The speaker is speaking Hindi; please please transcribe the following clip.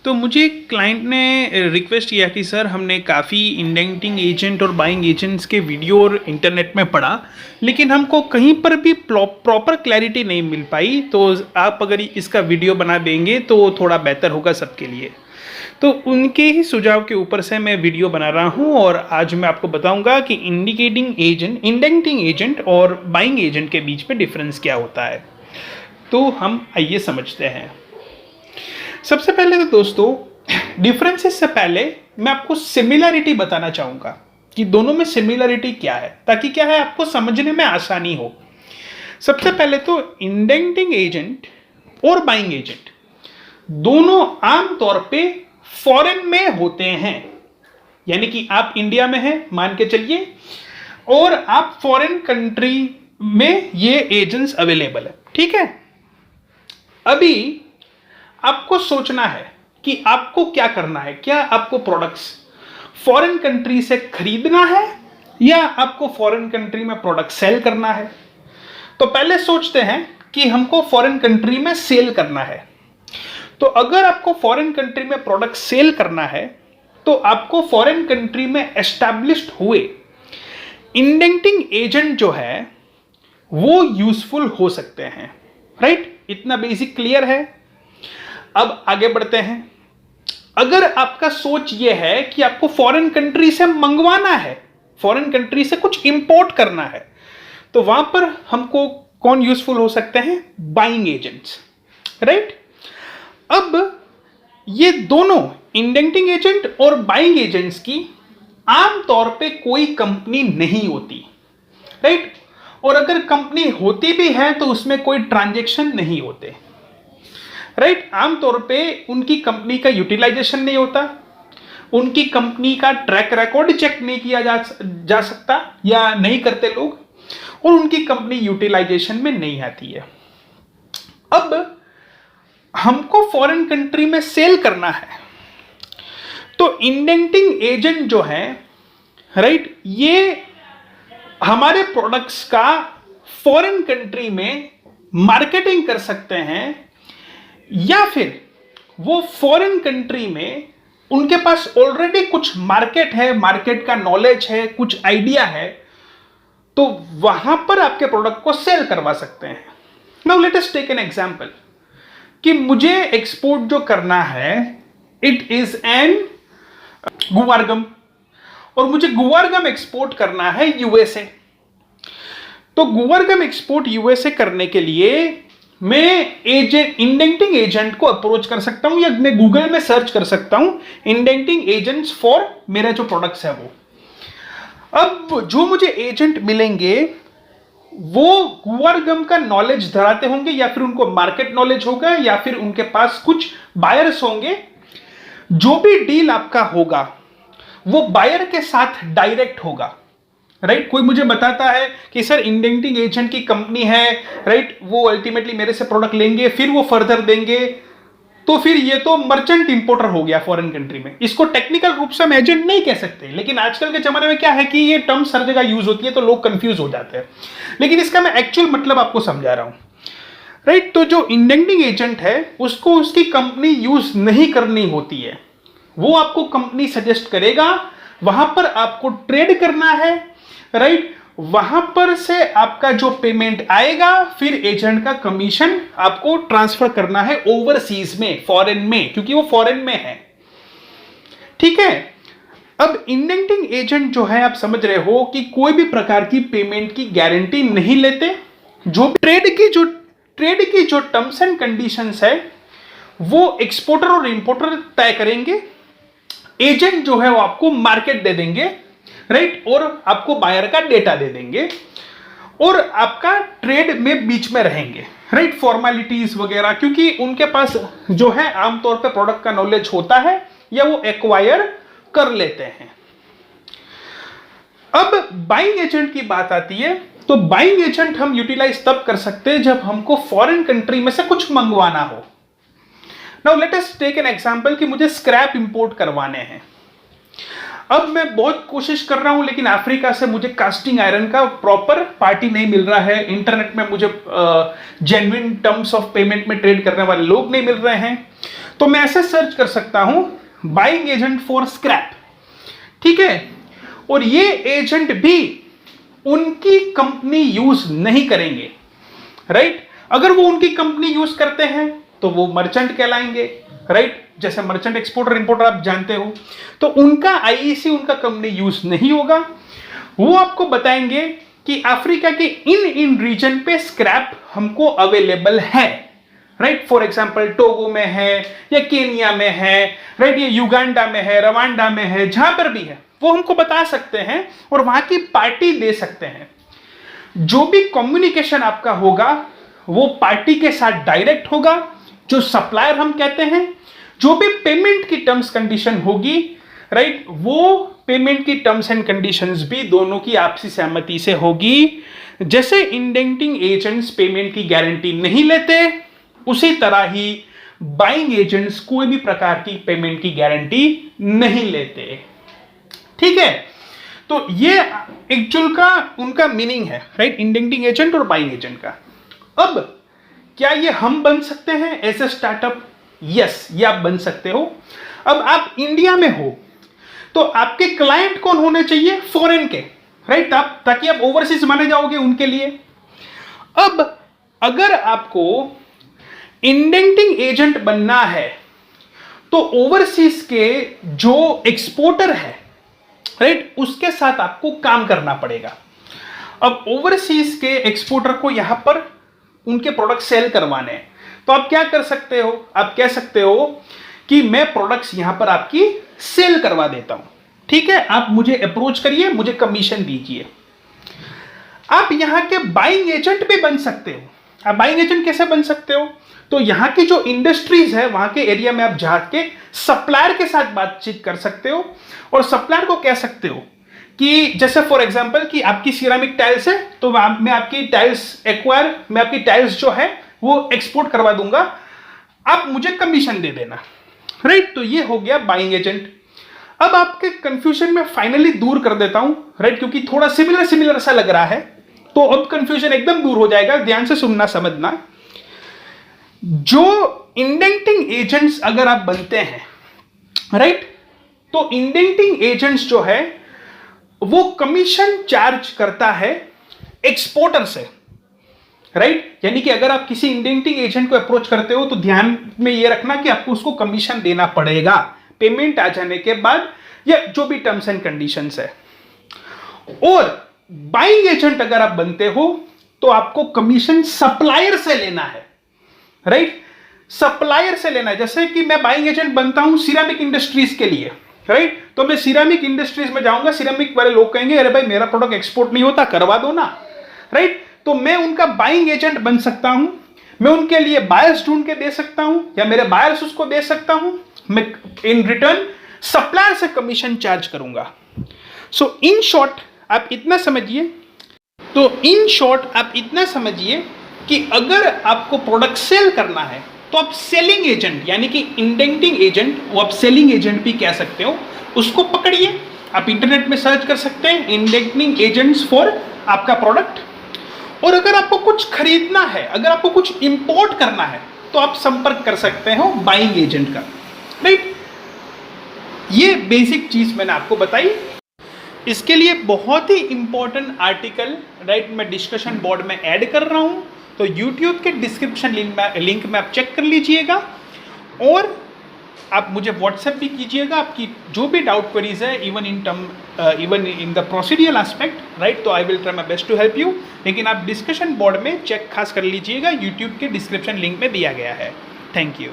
तो मुझे क्लाइंट ने रिक्वेस्ट किया कि सर हमने काफ़ी इंडेंटिंग एजेंट और बाइंग एजेंट्स के वीडियो और इंटरनेट में पढ़ा, लेकिन हमको कहीं पर भी प्रॉपर क्लैरिटी नहीं मिल पाई। तो आप अगर इसका वीडियो बना देंगे तो थोड़ा बेहतर होगा सबके लिए। तो उनके ही सुझाव के ऊपर से मैं वीडियो बना रहा हूं और आज मैं आपको बताऊंगा कि इंडेंटिंग एजेंट और बाइंग एजेंट के बीच में डिफरेंस क्या होता है। तो हम आइए समझते हैं। सबसे पहले तो दोस्तों, डिफरेंसेस से पहले मैं आपको सिमिलरिटी बताना चाहूंगा कि दोनों में सिमिलरिटी क्या है, ताकि क्या है आपको समझने में आसानी हो। सबसे पहले तो इंडेंटिंग एजेंट और बाइंग एजेंट दोनों आमतौर पे फॉरेन में होते हैं। यानी कि आप इंडिया में हैं मान के चलिए, और आप फॉरेन कंट्री में ये एजेंट्स अवेलेबल है, ठीक है। अभी आपको सोचना है कि आपको क्या करना है। क्या आपको प्रोडक्ट्स फॉरेन कंट्री से खरीदना है या आपको फॉरेन कंट्री में प्रोडक्ट सेल करना है। तो पहले सोचते हैं कि हमको फॉरेन कंट्री में सेल करना है। तो अगर आपको फॉरेन कंट्री में प्रोडक्ट सेल करना है तो आपको फॉरेन कंट्री में एस्टैब्लिश्ड हुए इंडेंटिंग एजेंट जो है वो यूजफुल हो सकते हैं, राइट। इतना बेसिक क्लियर है। अब आगे बढ़ते हैं। अगर आपका सोच ये है कि आपको फॉरेन कंट्री से मंगवाना है, फॉरेन कंट्री से कुछ इंपोर्ट करना है, तो वहां पर हमको कौन यूजफुल हो सकते हैं, बाइंग एजेंट्स, राइट। अब ये दोनों इंडेंटिंग एजेंट और बाइंग एजेंट्स की आमतौर पे कोई कंपनी नहीं होती, राइट। और अगर कंपनी होती भी है तो उसमें कोई ट्रांजैक्शन नहीं होते, राइट। आमतौर पे उनकी कंपनी का यूटिलाइजेशन नहीं होता, उनकी कंपनी का ट्रैक रिकॉर्ड चेक नहीं किया जा सकता या नहीं करते लोग, और उनकी कंपनी यूटिलाइजेशन में नहीं आती है। अब हमको फॉरेन कंट्री में सेल करना है तो इंडेंटिंग एजेंट जो है, राइट, ये हमारे प्रोडक्ट्स का फॉरेन कंट्री में मार्केटिंग कर सकते हैं, या फिर वो फॉरेन कंट्री में उनके पास ऑलरेडी कुछ मार्केट है, मार्केट का नॉलेज है, कुछ आइडिया है, तो वहां पर आपके प्रोडक्ट को सेल करवा सकते हैं। Now let us take an example कि मुझे एक्सपोर्ट जो करना है इट इज एन गुवारगम, और मुझे गुवारगम एक्सपोर्ट करना है यूएसए। तो गुवारगम एक्सपोर्ट यूएसए करने के लिए मैं इंडेंटिंग एजेंट को अप्रोच कर सकता हूं, या मैं गूगल में सर्च कर सकता हूं इंडेंटिंग एजेंट्स फॉर मेरा जो प्रोडक्ट्स है वो। अब जो मुझे एजेंट मिलेंगे वो गुवारगम का नॉलेज धराते होंगे, या फिर उनको मार्केट नॉलेज होगा, या फिर उनके पास कुछ बायर्स होंगे। जो भी डील आपका होगा वो बायर के साथ डायरेक्ट होगा, राइट। कोई मुझे बताता है कि सर इंडेंटिंग एजेंट की कंपनी है, राइट, वो अल्टीमेटली मेरे से प्रोडक्ट लेंगे, फिर वो फर्दर देंगे, तो फिर ये तो मर्चेंट इंपोर्टर हो गया फॉरेन कंट्री में। इसको टेक्निकल रूप से हम एजेंट नहीं कह सकते, लेकिन आजकल के जमाने में क्या है कि ये टर्म्स हर जगह यूज होती है तो लोग कंफ्यूज हो जाते हैं। लेकिन इसका मैं एक्चुअल मतलब आपको समझा रहा हूं, राइट। तो जो इंडेंटिंग एजेंट है उसको उसकी कंपनी यूज नहीं करनी होती है, वो आपको कंपनी सजेस्ट करेगा, वहां पर आपको ट्रेड करना है, राइट। वहां पर से आपका जो पेमेंट आएगा फिर एजेंट का कमीशन आपको ट्रांसफर करना है ओवरसीज में, फॉरेन में, क्योंकि वो फॉरेन में है, ठीक है। अब इंडेंटिंग एजेंट जो है आप समझ रहे हो कि कोई भी प्रकार की पेमेंट की गारंटी नहीं लेते। जो ट्रेड की जो टर्म्स एंड कंडीशंस है वो एक्सपोर्टर और इंपोर्टर तय करेंगे। एजेंट जो है वो आपको मार्केट दे देंगे, राइट, और आपको बायर का डेटा दे देंगे, और आपका ट्रेड में बीच में रहेंगे, राइट, फॉर्मेलिटीज वगैरह, क्योंकि उनके पास जो है आमतौर पे प्रोडक्ट का नॉलेज होता है या वो एक्वायर कर लेते हैं। अब बाइंग एजेंट की बात आती है, तो बाइंग एजेंट हम यूटिलाइज तब कर सकते हैं जब हमको फॉरेन कंट्री में से कुछ मंगवाना हो। Now let us take an example कि मुझे स्क्रैप इंपोर्ट करवाने हैं। अब मैं बहुत कोशिश कर रहा हूं, लेकिन अफ्रीका से मुझे कास्टिंग आयरन का प्रॉपर पार्टी नहीं मिल रहा है। इंटरनेट में मुझे जेन्युइन टर्म्स ऑफ पेमेंट में ट्रेड करने वाले लोग नहीं मिल रहे हैं। तो मैं ऐसे सर्च कर सकता हूं, बाइंग एजेंट फॉर स्क्रैप, ठीक है। और ये एजेंट भी उनकी कंपनी यूज नहीं करेंगे, राइट। अगर वो उनकी कंपनी यूज करते हैं तो वो मर्चेंट कहलाएंगे, राइट। जैसे मर्चेंट एक्सपोर्टर इंपोर्टर आप जानते हो, तो उनका आईईसी, उनका कंपनी यूज नहीं होगा। वो आपको बताएंगे कि अफ्रीका के इन रीजन पे स्क्रैप हमको अवेलेबल है, राइट। फॉर एग्जांपल टोगो में है या केनिया में है, राइट, ये युगांडा में है, रवांडा में है, जहां पर भी है वो हमको बता सकते हैं और वहां की पार्टी दे सकते हैं। जो भी कम्युनिकेशन आपका होगा वो पार्टी के साथ डायरेक्ट होगा, जो सप्लायर हम कहते हैं। जो भी पेमेंट की टर्म्स कंडीशन होगी, राइट, वो पेमेंट की टर्म्स एंड कंडीशंस भी दोनों की आपसी सहमति से होगी। जैसे इंडेंटिंग एजेंट्स पेमेंट की गारंटी नहीं लेते, उसी तरह ही बाइंग एजेंट्स कोई भी प्रकार की पेमेंट की गारंटी नहीं लेते, ठीक है। तो ये एक्चुअल का उनका मीनिंग है, राइट, इंडेंटिंग एजेंट और बाइंग एजेंट का। अब क्या ये हम बन सकते हैं एज ए स्टार्टअप? यस, ये आप बन सकते हो। अब आप इंडिया में हो तो आपके क्लाइंट कौन होने चाहिए? फॉरेन के, राइट, ताकि आप ओवरसीज माने जाओगे उनके लिए। अब अगर आपको इंडेंटिंग एजेंट बनना है तो ओवरसीज के जो एक्सपोर्टर है, राइट, उसके साथ आपको काम करना पड़ेगा। अब ओवरसीज के एक्सपोर्टर को यहां पर उनके प्रोडक्ट सेल करवाने हैं, तो आप क्या कर सकते हो? आप कह सकते हो कि मैं प्रोडक्ट्स यहां पर आपकी सेल करवा देता हूं, ठीक है, आप मुझे अप्रोच करिए, मुझे कमीशन दीजिए। आप यहां के बाइंग एजेंट भी बन सकते हो। आप बाइंग एजेंट कैसे बन सकते हो? तो यहां की जो इंडस्ट्रीज है वहां के एरिया में आप जाके सप्लायर के साथ बातचीत कर सकते हो और सप्लायर को कह सकते हो कि जैसे फॉर एग्जांपल कि आपकी सिरामिक टाइल्स है, तो मैं आपकी टाइल्स जो है वो एक्सपोर्ट करवा दूंगा, आप मुझे कमीशन दे देना, राइट। तो ये हो गया बाइंग एजेंट। अब आपके कंफ्यूजन में फाइनली दूर कर देता हूं, राइट, क्योंकि थोड़ा सिमिलर सा लग रहा है, तो अब कंफ्यूजन एकदम दूर हो जाएगा। ध्यान से सुनना, समझना। जो इंडेंटिंग एजेंट्स अगर आप बनते हैं, राइट, तो इंडेंटिंग एजेंट्स जो है वो कमीशन चार्ज करता है एक्सपोर्टर से, राइट। यानी कि अगर आप किसी इंडेंटिंग एजेंट को अप्रोच करते हो तो ध्यान में ये रखना कि आपको उसको कमीशन देना पड़ेगा पेमेंट आ जाने के बाद, या जो भी टर्म्स एंड कंडीशंस है। और बाइंग एजेंट अगर आप बनते हो तो आपको कमीशन सप्लायर से लेना है, राइट, सप्लायर से लेना है। जैसे कि मैं बाइंग एजेंट बनता हूं सिरामिक इंडस्ट्रीज के लिए, राइट, तो मैं सिरामिक इंडस्ट्रीज में जाऊंगा, सिरामिक वाले लोग कहेंगे अरे भाई मेरा प्रोडक्ट एक्सपोर्ट नहीं होता, करवा दो ना, राइट। तो मैं उनका बाइंग एजेंट बन सकता हूं, मैं उनके लिए बायर्स ढूंढ के दे सकता हूं या मेरे बायर्स उसको दे सकता हूं, मैं इन रिटर्न सप्लायर से कमीशन चार्ज करूंगा। सो इन शॉर्ट आप इतना समझिए कि अगर आपको प्रोडक्ट सेल करना है तो आप सेलिंग एजेंट यानी कि इंडेंटिंग एजेंट, वो आप सेलिंग एजेंट भी कह सकते हो, उसको पकड़िए। आप इंटरनेट में सर्च कर सकते हैं इंडेंटिंग एजेंट्स फॉर आपका प्रोडक्ट। और अगर आपको कुछ खरीदना है, अगर आपको कुछ इंपोर्ट करना है, तो आप संपर्क कर सकते हो बाइंग एजेंट का, राइट। ये बेसिक चीज मैंने आपको बताई। इसके लिए बहुत ही इंपॉर्टेंट आर्टिकल, राइट, मैं डिस्कशन बोर्ड में ऐड कर रहा हूं, तो YouTube के डिस्क्रिप्शन लिंक में आप चेक कर लीजिएगा। और आप मुझे व्हाट्सएप भी कीजिएगा, आपकी जो भी डाउट क्वेरीज है, even in the procedural aspect, right, तो I will try my best to help you. लेकिन आप डिस्कशन बोर्ड में चेक खास कर लीजिएगा, YouTube के डिस्क्रिप्शन लिंक में दिया गया है। Thank you.